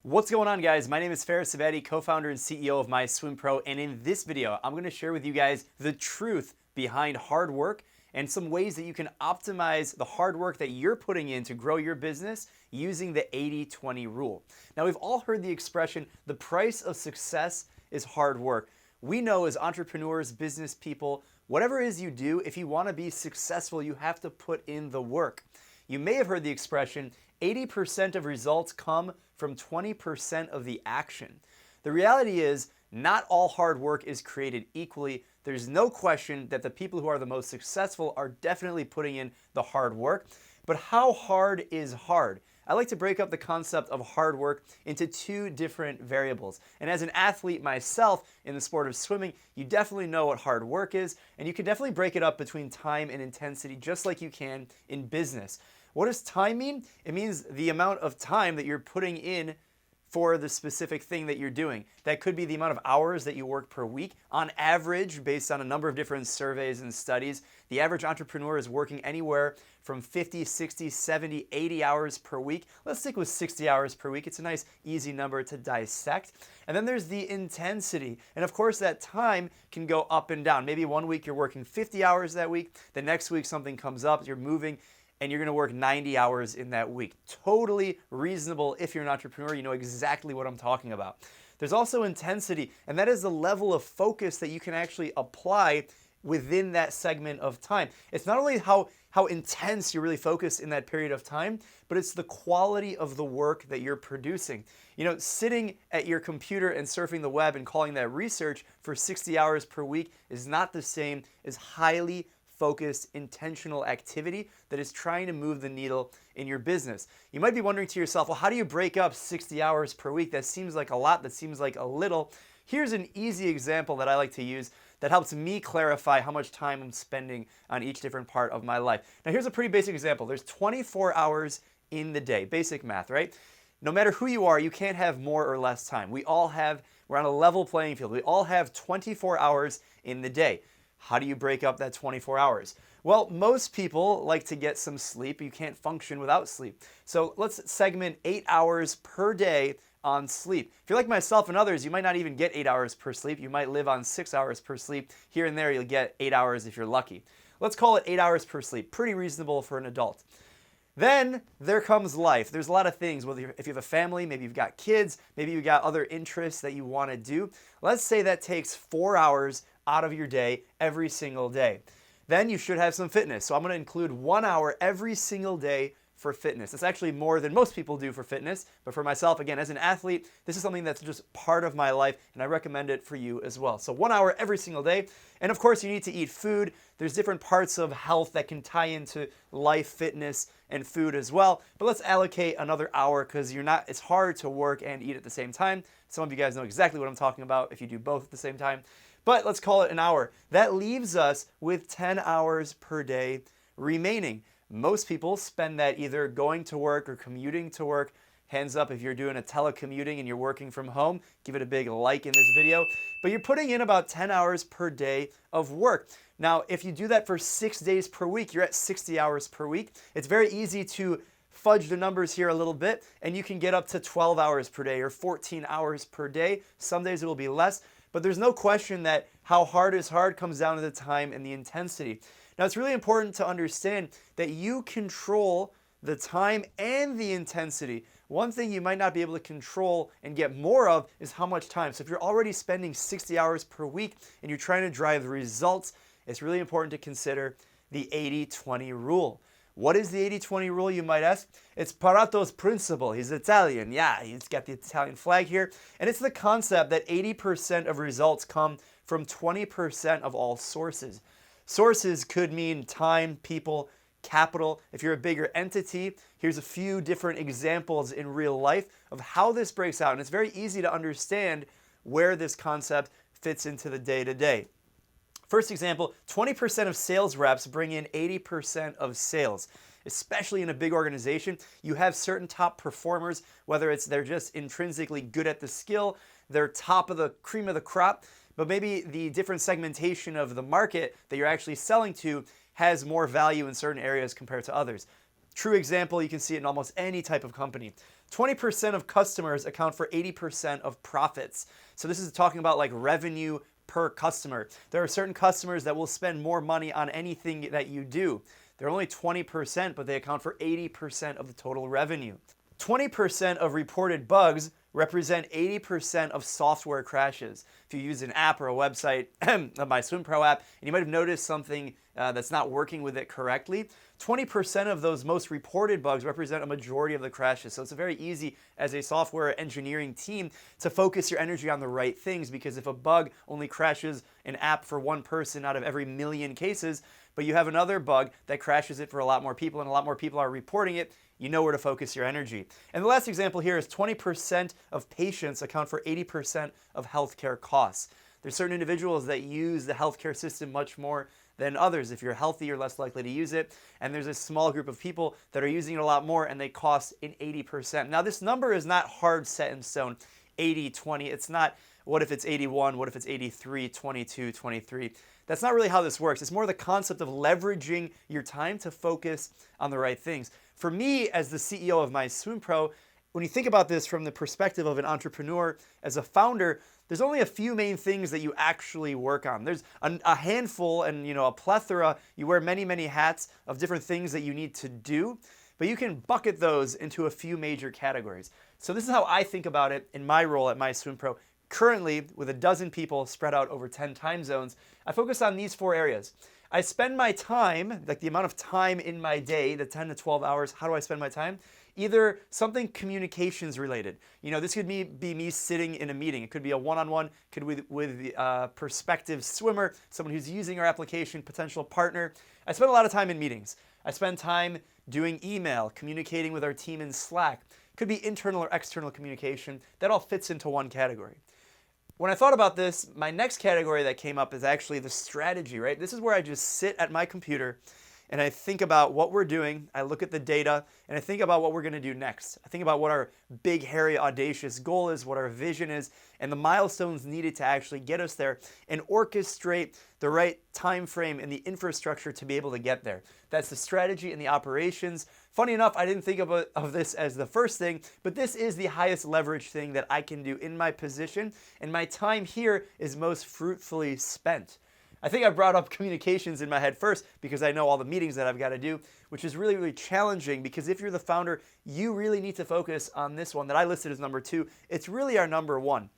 What's going on, guys? My name is Faris Savati, co-founder and CEO of MySwimPro, and in this video, I'm going to share with you guys the truth behind hard work and some ways that you can optimize the hard work that you're putting in to grow your business using the 80-20 rule. Now, we've all heard the expression, the price of success is hard work. We know as entrepreneurs, business people, whatever it is you do, if you want to be successful, you have to put in the work. You may have heard the expression, 80% of results come from 20% of the action. The reality is, not all hard work is created equally. There's no question that the people who are the most successful are definitely putting in the hard work. But how hard is hard? I like to break up the concept of hard work into two different variables. And as an athlete myself in the sport of swimming, you definitely know what hard work is, and you can definitely break it up between time and intensity just like you can in business. What does time mean? It means the amount of time that you're putting in for the specific thing that you're doing. That could be the amount of hours that you work per week. On average, based on a number of different surveys and studies, the average entrepreneur is working anywhere from 50, 60, 70, 80 hours per week. Let's stick with 60 hours per week. It's a nice, easy number to dissect. And then there's the intensity. And of course, that time can go up and down. Maybe one week you're working 50 hours that week. The next week something comes up, you're moving, and you're going to work 90 hours in that week. Totally reasonable if you're an entrepreneur. You know exactly what I'm talking about. There's also intensity, and that is the level of focus that you can actually apply within that segment of time. It's not only how intense you really focus in that period of time, but it's the quality of the work that you're producing. You know, sitting at your computer and surfing the web and calling that research for 60 hours per week is not the same as highly focused, intentional activity that is trying to move the needle in your business. You might be wondering to yourself, well, how do you break up 60 hours per week? That seems like a lot, that seems like a little. Here's an easy example that I like to use that helps me clarify how much time I'm spending on each different part of my life. Now, here's a pretty basic example. There's 24 hours in the day, basic math, right? No matter who you are, you can't have more or less time. We're on a level playing field. We all have 24 hours in the day. How do you break up that 24 hours? Well, most people like to get some sleep. You can't function without sleep. So let's segment 8 hours per day on sleep. If you're like myself and others, you might not even get 8 hours per sleep. You might live on 6 hours per sleep. Here and there, you'll get 8 hours if you're lucky. Let's call it 8 hours per sleep. Pretty reasonable for an adult. Then there comes life. There's a lot of things, whether if you have a family, maybe you've got kids, maybe you've got other interests that you want to do. Let's say that takes 4 hours out of your day every single day. Then you should have some fitness. So I'm going to include 1 hour every single day for fitness. It's actually more than most people do for fitness, but for myself, again, as an athlete, this is something that's just part of my life, and I recommend it for you as well. So 1 hour every single day. And of course, you need to eat food. There's different parts of health that can tie into life, fitness, and food as well. But let's allocate another hour because it's hard to work and eat at the same time. Some of you guys know exactly what I'm talking about if you do both at the same time. But let's call it an hour. That leaves us with 10 hours per day remaining. Most people spend that either going to work or commuting to work. Hands up if you're doing a telecommuting and you're working from home. Give it a big like in this video. But you're putting in about 10 hours per day of work. Now, if you do that for 6 days per week, you're at 60 hours per week. It's very easy to fudge the numbers here a little bit, and you can get up to 12 hours per day or 14 hours per day. Some days it will be less. But there's no question that how hard is hard comes down to the time and the intensity. Now, it's really important to understand that you control the time and the intensity. One thing you might not be able to control and get more of is how much time. So if you're already spending 60 hours per week and you're trying to drive the results, it's really important to consider the 80-20 rule. What is the 80-20 rule, you might ask? It's Pareto's principle. He's Italian. Yeah, he's got the Italian flag here. And it's the concept that 80% of results come from 20% of all sources. Sources could mean time, people, capital. If you're a bigger entity, here's a few different examples in real life of how this breaks out. And it's very easy to understand where this concept fits into the day-to-day. First example, 20% of sales reps bring in 80% of sales. Especially in a big organization, you have certain top performers, whether it's they're just intrinsically good at the skill, they're top of the cream of the crop, but maybe the different segmentation of the market that you're actually selling to has more value in certain areas compared to others. True example, you can see it in almost any type of company. 20% of customers account for 80% of profits. So this is talking about like revenue per customer. There are certain customers that will spend more money on anything that you do. They're only 20%, but they account for 80% of the total revenue. 20% of reported bugs represent 80% of software crashes. If you use an app or a website, my SwimPro app, and you might have noticed something that's not working with it correctly, 20% of those most reported bugs represent a majority of the crashes. So it's very easy as a software engineering team to focus your energy on the right things, because if a bug only crashes an app for one person out of every million cases, but you have another bug that crashes it for a lot more people and a lot more people are reporting it, you know where to focus your energy. And the last example here is 20% of patients account for 80% of healthcare costs. There's certain individuals that use the healthcare system much more than others. If you're healthy, you're less likely to use it. And there's a small group of people that are using it a lot more, and they cost in 80%. Now, this number is not hard set in stone, 80, 20. It's not, what if it's 81? What if it's 83, 22, 23? That's not really how this works. It's more the concept of leveraging your time to focus on the right things. For me, as the CEO of My SwimPro, when you think about this from the perspective of an entrepreneur, as a founder, there's only a few main things that you actually work on. There's a handful and a plethora. You wear many, many hats of different things that you need to do, but you can bucket those into a few major categories. So this is how I think about it in my role at My SwimPro. Currently, with a dozen people spread out over 10 time zones, I focus on these 4 areas. I spend my time, like the amount of time in my day, the 10 to 12 hours, how do I spend my time? Either something communications related. This could be me sitting in a meeting. It could be a one-on-one, could be with a prospective swimmer, someone who's using our application, potential partner. I spend a lot of time in meetings. I spend time doing email, communicating with our team in Slack. Could be internal or external communication. That all fits into one category. When I thought about this, my next category that came up is actually the strategy, right? This is where I just sit at my computer and I think about what we're doing. I look at the data and I think about what we're going to do next. I think about what our big, hairy, audacious goal is, what our vision is, and the milestones needed to actually get us there, and orchestrate the right time frame and the infrastructure to be able to get there. That's the strategy and the operations. Funny enough, I didn't think of this as the first thing, but this is the highest leverage thing that I can do in my position, and my time here is most fruitfully spent. I think I brought up communications in my head first because I know all the meetings that I've got to do, which is really, really challenging, because if you're the founder, you really need to focus on this one that I listed as number 2. It's really our number 1.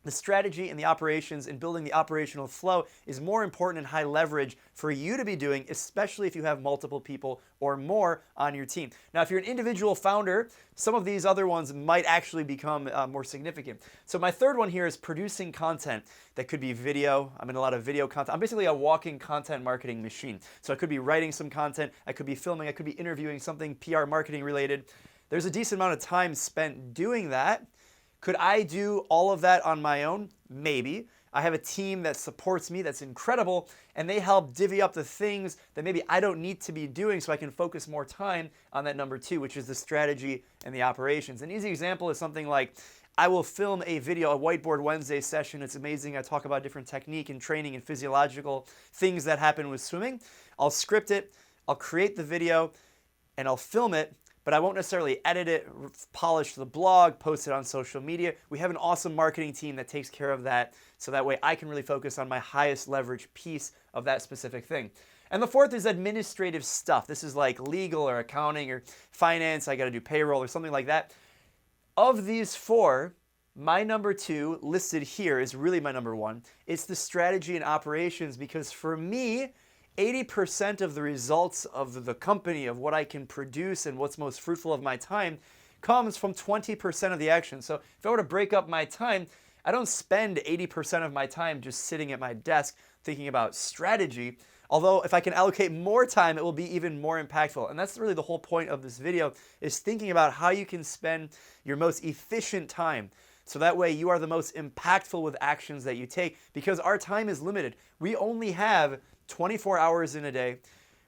The strategy and the operations and building the operational flow is more important and high leverage for you to be doing, especially if you have multiple people or more on your team. Now, if you're an individual founder, some of these other ones might actually become more significant. So my third one here is producing content. That could be video. I'm in a lot of video content. I'm basically a walking content marketing machine. So I could be writing some content, I could be filming, I could be interviewing, something PR marketing related. There's a decent amount of time spent doing that. Could I do all of that on my own? Maybe. I have a team that supports me that's incredible, and they help divvy up the things that maybe I don't need to be doing so I can focus more time on that number 2, which is the strategy and the operations. An easy example is something like, I will film a video, a Whiteboard Wednesday session. It's amazing. I talk about different technique and training and physiological things that happen with swimming. I'll script it, I'll create the video, and I'll film it, but I won't necessarily edit it, polish the blog, post it on social media. We have an awesome marketing team that takes care of that, so that way I can really focus on my highest leverage piece of that specific thing. And the fourth is administrative stuff. This is like legal or accounting or finance. I got to do payroll or something like that. Of these 4, my number 2 listed here is really my number 1. It's the strategy and operations, because for me, 80% of the results of the company, of what I can produce and what's most fruitful of my time, comes from 20% of the action. So if I were to break up my time, I don't spend 80% of my time just sitting at my desk thinking about strategy. Although if I can allocate more time, it will be even more impactful. And that's really the whole point of this video, is thinking about how you can spend your most efficient time. So that way you are the most impactful with actions that you take, because our time is limited. We only have 24 hours in a day.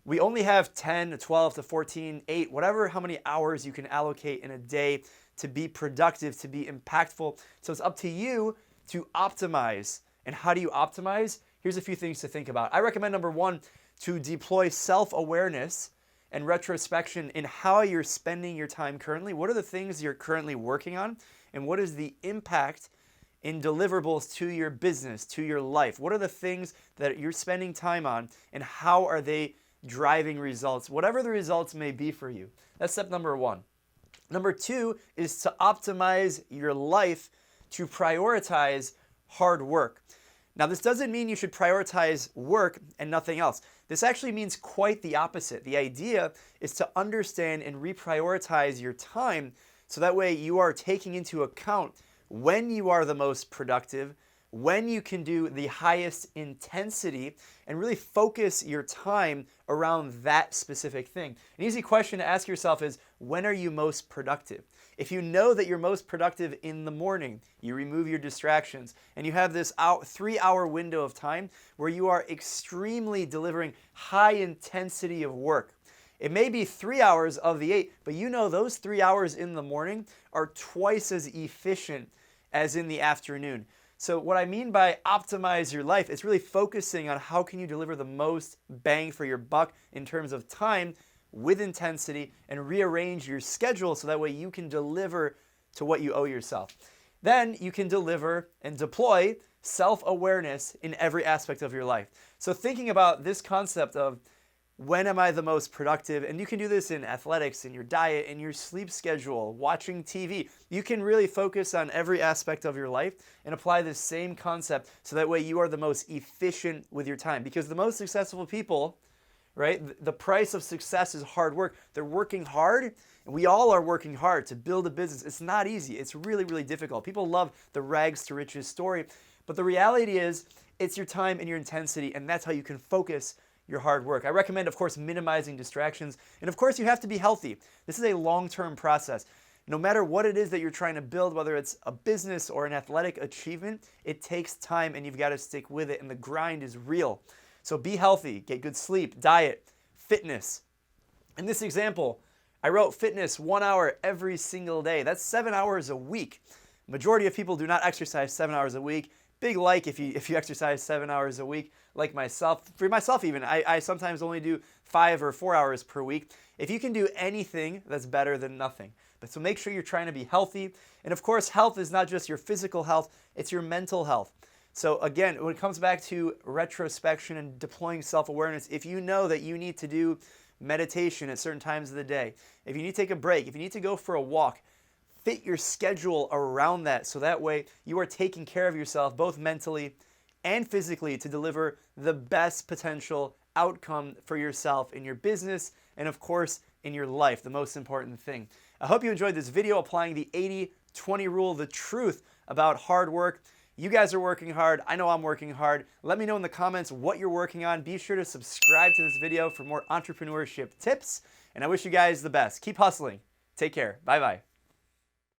We only have 10 to 12 to 14, 8, whatever, how many hours you can allocate in a day to be productive, to be impactful. So it's up to you to optimize. And how do you optimize? Here's a few things to think about. I recommend number 1, to deploy self-awareness and retrospection in how you're spending your time currently. What are the things you're currently working on? And what is the impact in deliverables to your business, to your life? What are the things that you're spending time on, and how are they driving results, whatever the results may be for you? That's step number one. Number two is to optimize your life to prioritize hard work. Now, this doesn't mean you should prioritize work and nothing else. This actually means quite the opposite. The idea is to understand and reprioritize your time so that way you are taking into account when you are the most productive, when you can do the highest intensity, and really focus your time around that specific thing. An easy question to ask yourself is, when are you most productive? If you know that you're most productive in the morning, you remove your distractions, and you have this 3-hour window of time where you are extremely delivering high intensity of work. It may be 3 hours of the 8, but you know those 3 hours in the morning are twice as efficient as in the afternoon. So what I mean by optimize your life is really focusing on how can you deliver the most bang for your buck in terms of time with intensity, and rearrange your schedule so that way you can deliver to what you owe yourself. Then you can deliver and deploy self-awareness in every aspect of your life. So thinking about this concept of when am I the most productive, and you can do this in athletics, in your diet, in your sleep schedule, watching TV. You can really focus on every aspect of your life and apply this same concept so that way you are the most efficient with your time. Because the most successful people, right, the price of success is hard work. They're working hard, and we all are working hard to build a business. It's not easy. It's really, really difficult. People love the rags to riches story, but the reality is it's your time and your intensity, and that's how you can focus your hard work. I recommend, of course, minimizing distractions. And of course, you have to be healthy. This is a long-term process. No matter what it is that you're trying to build, whether it's a business or an athletic achievement, it takes time and you've got to stick with it, and the grind is real. So be healthy, get good sleep, diet, fitness. In this example, I wrote fitness 1 hour every single day. That's 7 hours a week. Majority of people do not exercise 7 hours a week. Big like if you exercise 7 hours a week, like myself. For myself even, I sometimes only do 5 or 4 hours per week. If you can do anything, that's better than nothing. But so make sure you're trying to be healthy. And of course, health is not just your physical health, it's your mental health. So again, when it comes back to retrospection and deploying self-awareness, if you know that you need to do meditation at certain times of the day, if you need to take a break, if you need to go for a walk, fit your schedule around that so that way you are taking care of yourself both mentally and physically to deliver the best potential outcome for yourself in your business and of course in your life, the most important thing. I hope you enjoyed this video applying the 80-20 rule, the truth about hard work. You guys are working hard. I know I'm working hard. Let me know in the comments what you're working on. Be sure to subscribe to this video for more entrepreneurship tips. And I wish you guys the best. Keep hustling. Take care. Bye-bye.